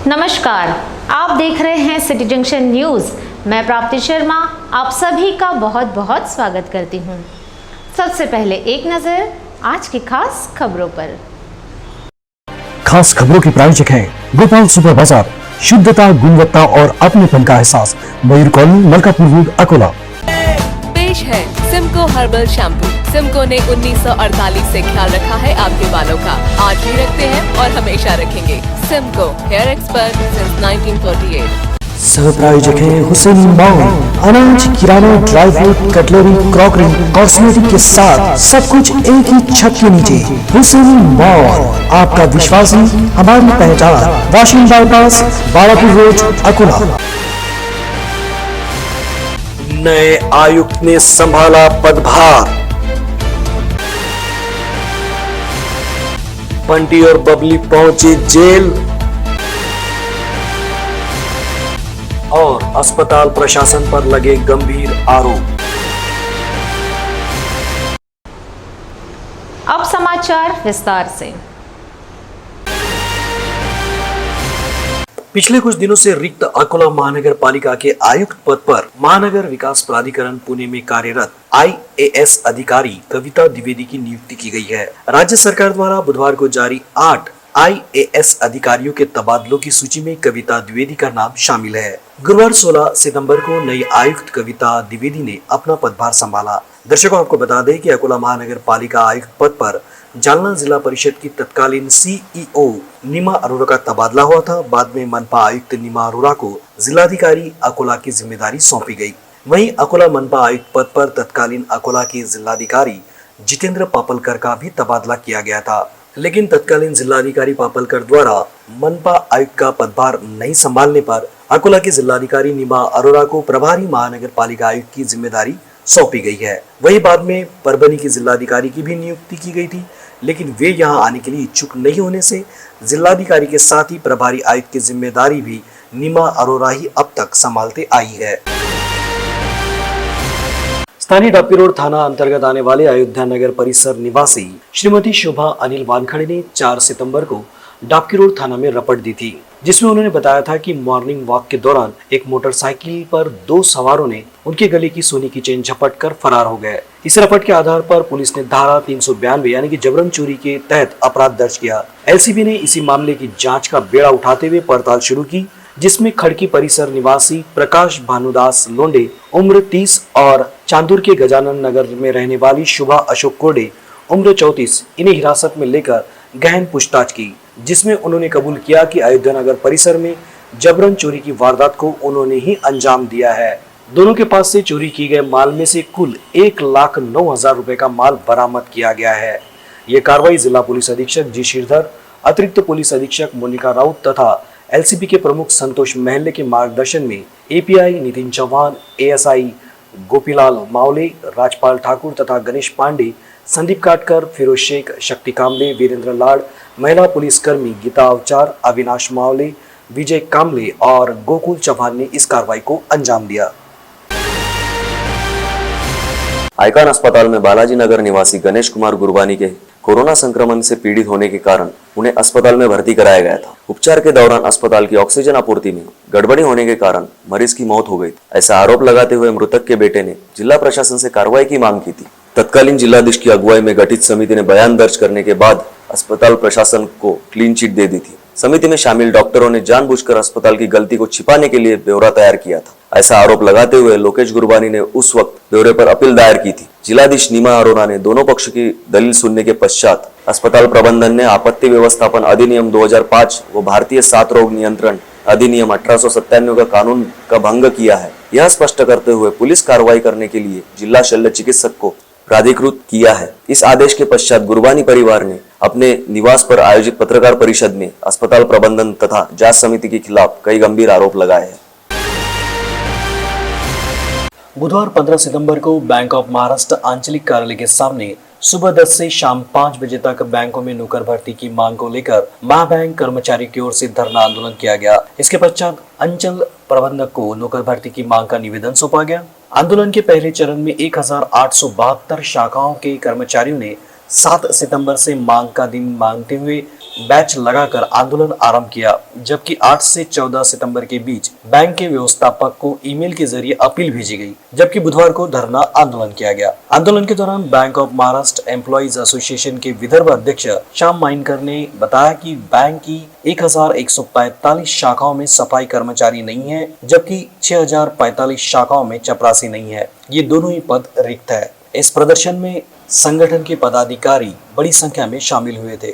नमस्कार, आप देख रहे हैं सिटी जंक्शन न्यूज़। मैं प्राप्ति शर्मा आप सभी का बहुत बहुत स्वागत करती हूं। सबसे पहले एक नज़र आज की खास खबरों पर। खास खबरों की प्रायोजक है गोपाल सुपर बाजार, शुद्धता, गुणवत्ता और अपनेपन का एहसास, मयूर कॉलोनी, मलकापुर रोड, अकोला। पेश है सिमको हर्बल शैम्पू। सिमको ने 1948 से ख्याल रखा है आपके बालों का, आज भी रखते हैं और हमेशा रखेंगे। Simco, hair expert since 1948। सह प्रायोजक है हुसैन मॉल, अनाज, किराना, dry fruit, cutlery, crockery, cosmetic के साथ सब कुछ एक ही छत के नीचे। हुसैन मॉल, आपका विश्वासी, हमारी पहचान। Washing bypass, Balapur road, Akola. नए आयुक्त ने संभाला पदभार। बंटी और बबली पहुंचे जेल और अस्पताल प्रशासन पर लगे गंभीर आरोप। अब समाचार विस्तार से। पिछले कुछ दिनों से रिक्त अकोला महानगर पालिका के आयुक्त पद पर महानगर विकास प्राधिकरण पुणे में कार्यरत IAS अधिकारी कविता द्विवेदी की नियुक्ति की गई है। राज्य सरकार द्वारा बुधवार को जारी 8 IAS अधिकारियों के तबादलों की सूची में कविता द्विवेदी का नाम शामिल है। गुरुवार 16 सितंबर को नई आयुक्त कविता द्विवेदी ने अपना पदभार संभाला। दर्शकों, आपको बता दें कि अकोला महानगर पालिका आयुक्त पद पर जालना जिला परिषद की तत्कालीन CEO नीमा अरोरा का तबादला हुआ था। बाद में मनपा आयुक्त नीमा अरोरा को जिलाधिकारी अकोला की जिम्मेदारी सौंपी गई। वहीं अकोला मनपा आयुक्त पद पर तत्कालीन अकोला के जिलाधिकारी जितेंद्र पापलकर का भी तबादला किया गया था, लेकिन तत्कालीन जिलाधिकारी पापलकर द्वारा मनपा आयुक्त का पदभार नहीं संभालने पर अकोला के जिलाधिकारी नीमा अरोरा को प्रभारी महानगर पालिका आयुक्त की जिम्मेदारी सौंपी गई है। वही बाद में परभनी की जिलाधिकारी की भी नियुक्ति की गई थी, लेकिन वे यहां आने के लिए इच्छुक नहीं होने से जिलाधिकारी के साथ ही प्रभारी आयुक्त की जिम्मेदारी भी नीमा अरोरा ही अब तक संभालते आई है। स्थानीय डाबकी रोड थाना अंतर्गत आने वाले अयोध्या नगर परिसर निवासी श्रीमती शोभा अनिल वानखड़े ने 4 सितंबर को डाबकी रोड थाना में रपट दी थी, जिसमें उन्होंने बताया था कि मॉर्निंग वॉक के दौरान एक मोटरसाइकिल पर 2 सवारों ने उनके गले की सोने की चेन झपट कर फरार हो गए। इस रपट के आधार पर पुलिस ने धारा 392 यानी कि जबरन चोरी के तहत अपराध दर्ज किया। LCB ने इसी मामले की जांच का बेड़ा उठाते हुए पड़ताल शुरू की, जिसमें खड़की परिसर निवासी प्रकाश भानुदास लोंडे उम्र 30 और चांदूर के गजानन नगर में रहने वाली शुभा अशोक कोडे उम्र 34 इन्हें हिरासत में लेकर गहन पूछताछ की, जिसमें उन्होंने कबूल किया कि अयोध्या नगर परिसर में जबरन चोरी की वारदात को उन्होंने ही अंजाम दिया है। दोनों के पास से चोरी की गए माल में से कुल 1,09,000 रुपए का माल बरामद किया गया है। ये कार्रवाई जिला पुलिस अधीक्षक जी श्रीधर, अतिरिक्त पुलिस अधीक्षक मोनिका राउत तथा LCB के प्रमुख संतोष महले के मार्गदर्शन में API नितिन चौहान, ASI गोपीलाल मावले, राजपाल ठाकुर तथा गणेश पांडे, संदीप काटकर, फिरोज शेख, शक्ति कामले, वीरेंद्र लाड़, महिला पुलिसकर्मी गीता अवचार, अविनाश मावले, विजय कामले और गोकुल चौहान ने इस कार्रवाई को अंजाम दिया। आइकॉन अस्पताल में बालाजी नगर निवासी गणेश कुमार गुरबानी के कोरोना संक्रमण से पीड़ित होने के कारण उन्हें अस्पताल में भर्ती कराया गया था। उपचार के दौरान अस्पताल की ऑक्सीजन आपूर्ति में गड़बड़ी होने के कारण मरीज की मौत हो गई। ऐसा आरोप लगाते हुए मृतक के बेटे ने जिला प्रशासन से कार्रवाई की मांग की थी। तत्कालीन जिलाधीश की अगुवाई में गठित समिति ने बयान दर्ज करने के बाद अस्पताल प्रशासन को क्लीन चिट दे दी थी। समिति में शामिल डॉक्टरों ने जानबूझकर अस्पताल की गलती को छिपाने के लिए ब्यौरा तैयार किया था। ऐसा आरोप लगाते हुए लोकेश गुरबानी ने उस वक्त ब्यौरे पर अपील दायर की थी। जिलाधीश नीमा अरोरा ने दोनों पक्ष की दलील सुनने के पश्चात अस्पताल प्रबंधन ने आपत्ति व्यवस्थापन अधिनियम 2005 व भारतीय सात रोग नियंत्रण अधिनियम 1897 का कानून का भंग किया है। यह स्पष्ट करते हुए पुलिस कार्रवाई करने के लिए जिला शल्य चिकित्सक को प्राधिकृत किया है। इस आदेश के पश्चात गुरबानी परिवार ने अपने निवास पर आयोजित पत्रकार परिषद में अस्पताल प्रबंधन तथा जांच समिति के खिलाफ कई गंभीर आरोप लगाए हैं। बुधवार 15 सितंबर को बैंक ऑफ महाराष्ट्र आंचलिक कार्यालय के सामने सुबह 10 से शाम 5 बजे तक बैंकों में नौकर भर्ती की मांग को लेकर महाबैंक कर्मचारी की ओर से धरना आंदोलन किया गया। इसके पश्चात अंचल प्रबंधक को नौकर भर्ती की मांग का निवेदन सौंपा गया। आंदोलन के पहले चरण में 1872 शाखाओं के कर्मचारियों ने 7 सितंबर से मांग का दिन मांगते हुए बैच लगाकर आंदोलन आरंभ किया, जबकि 8 से 14 सितंबर के बीच बैंक के व्यवस्थापक को ईमेल के जरिए अपील भेजी गई, जबकि बुधवार को धरना आंदोलन किया गया। आंदोलन के दौरान bank of Maharashtra employees association के विदर्भ अध्यक्ष श्याम माइनकर ने बताया कि बैंक की 1145 शाखाओं में सफाई कर्मचारी नहीं है, जबकि 6045 शाखाओं में चपरासी नहीं है। ये दोनों ही पद रिक्त है। इस प्रदर्शन में संगठन के पदाधिकारी बड़ी संख्या में शामिल हुए थे।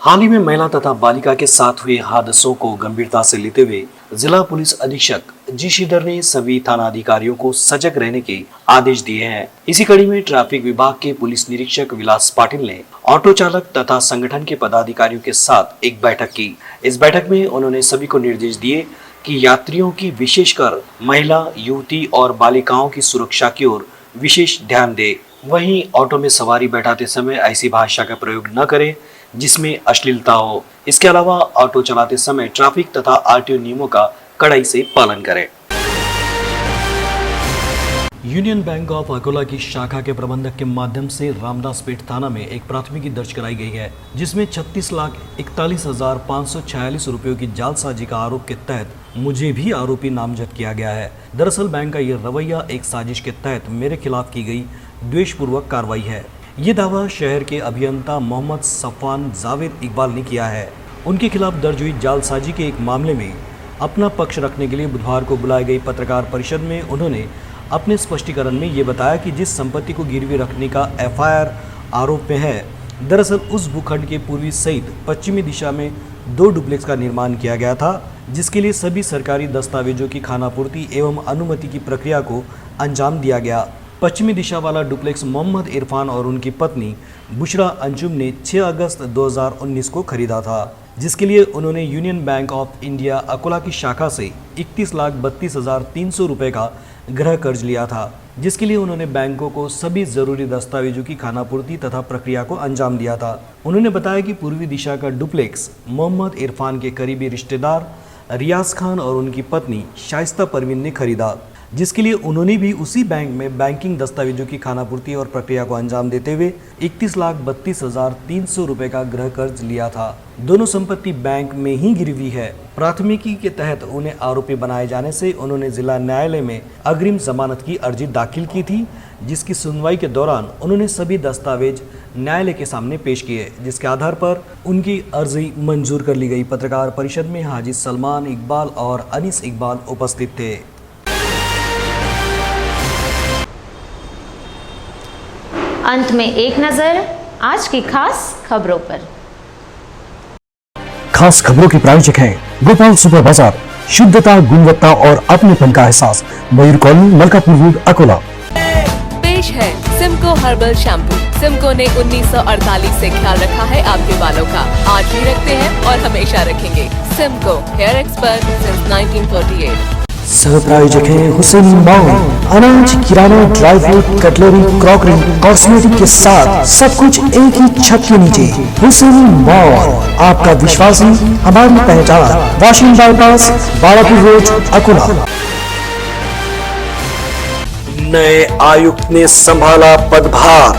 हाल ही में महिला तथा बालिका के साथ हुए हादसों को गंभीरता से लेते हुए जिला पुलिस अधीक्षक जी श्रीधर ने सभी थाना अधिकारियों को सजग रहने के आदेश दिए हैं। इसी कड़ी में ट्रैफिक विभाग के पुलिस निरीक्षक विलास पाटिल ने ऑटो चालक तथा संगठन के पदाधिकारियों के साथ एक बैठक की। इस बैठक में उन्होंने सभी को निर्देश दिए कि यात्रियों की, विशेषकर महिला, युवती और बालिकाओं की सुरक्षा की ओर विशेष ध्यान दे। वहीं ऑटो में सवारी बैठाते समय ऐसी भाषा का प्रयोग न करें जिसमें अश्लीलता हो। इसके अलावा ऑटो चलाते समय ट्रैफिक तथा आरटीओ नियमों का कड़ाई से पालन करें। यूनियन बैंक ऑफ अकोला की शाखा के प्रबंधक के माध्यम से रामदासपेट थाना में एक प्राथमिकी दर्ज कराई गई है, जिसमें 36,41,546 रुपयों की जालसाजी का आरोप के तहत मुझे भी आरोपी नामजद किया गया है। दरअसल बैंक का यह रवैया एक साजिश के तहत मेरे खिलाफ की गई द्वेषपूर्वक कार्रवाई है। ये दावा शहर के अभियंता मोहम्मद सफवान जावेद इकबाल ने किया है। उनके खिलाफ दर्ज हुई जालसाजी के एक मामले में अपना पक्ष रखने के लिए बुधवार को बुलाई गई पत्रकार परिषद में उन्होंने अपने स्पष्टीकरण में ये बताया कि जिस संपत्ति को गिरवी रखने का एफआईआर आरोप में है, दरअसल उस भूखंड के पूर्वी सहित पश्चिमी दिशा में 2 डुप्लेक्स का निर्माण किया गया था, जिसके लिए सभी सरकारी दस्तावेजों की खानापूर्ति एवं अनुमति की प्रक्रिया को अंजाम दिया गया। पश्चिमी दिशा वाला डुप्लेक्स मोहम्मद इरफान और उनकी पत्नी बुशरा अंजुम ने 6 अगस्त 2019 को खरीदा था, जिसके लिए उन्होंने union bank of India Akola की शाखा से 31,32,300 रुपये का गृह कर्ज लिया था, जिसके लिए उन्होंने बैंकों को सभी जरूरी दस्तावेजों की खानापूर्ति तथा प्रक्रिया को अंजाम दिया था। उन्होंने बताया कि पूर्वी दिशा का डुप्लेक्स मोहम्मद इरफान के करीबी रिश्तेदार रियाज खान और उनकी पत्नी शाइस्ता परवीन ने खरीदा, जिसके लिए उन्होंने भी उसी बैंक में बैंकिंग दस्तावेजों की खानापूर्ति और प्रक्रिया को अंजाम देते हुए 31,32,300 रुपये का गृह कर्ज लिया था। दोनों संपत्ति बैंक में ही गिरवी है। प्राथमिकी के तहत उन्हें आरोपी बनाए जाने से उन्होंने जिला न्यायालय में अग्रिम जमानत की अर्जी दाखिल की थी, जिसकी सुनवाई के दौरान उन्होंने सभी दस्तावेज न्यायालय के सामने पेश किए, जिसके आधार पर उनकी अर्जी मंजूर कर ली गई। पत्रकार परिषद में हाजी सलमान इकबाल और अनीस इकबाल उपस्थित थे। अंत में एक नजर आज की खास खबरों पर। खास खबरों के प्रायोजक हैं गोपाल सुपर बाजार, शुद्धता, गुणवत्ता और अपनेपन का एहसास, मयूर कॉलोनी, मलकापुर रोड, अकोला। पेश है सिमको हर्बल शैम्पू। सिमको ने 1948 से ख्याल रखा है आपके बालों का, आज भी रखते हैं और हमेशा रखेंगे। Simco hair expert since 1948। सह प्रायोजक है हुसैन मॉल, अनाज, किराना, dry fruit, cutlery, crockery, cosmetic के साथ सब कुछ एक ही छत के नीचे। हुसैन मॉल, आपका विश्वास ही हमारी पहचान। Washing bypass, Balapur road, Akola. नए आयुक्त ने संभाला पदभार।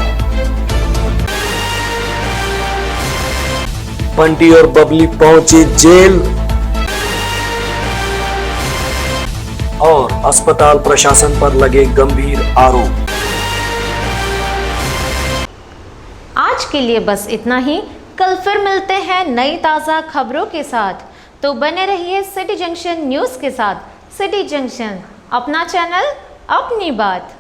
बंटी और बबली पहुंचे जेल और अस्पताल प्रशासन पर लगे गंभीर आरोप। आज के लिए बस इतना ही। कल फिर मिलते हैं नई ताज़ा खबरों के साथ, तो बने रहिए सिटी जंक्शन न्यूज़ के साथ। सिटी जंक्शन, अपना चैनल, अपनी बात।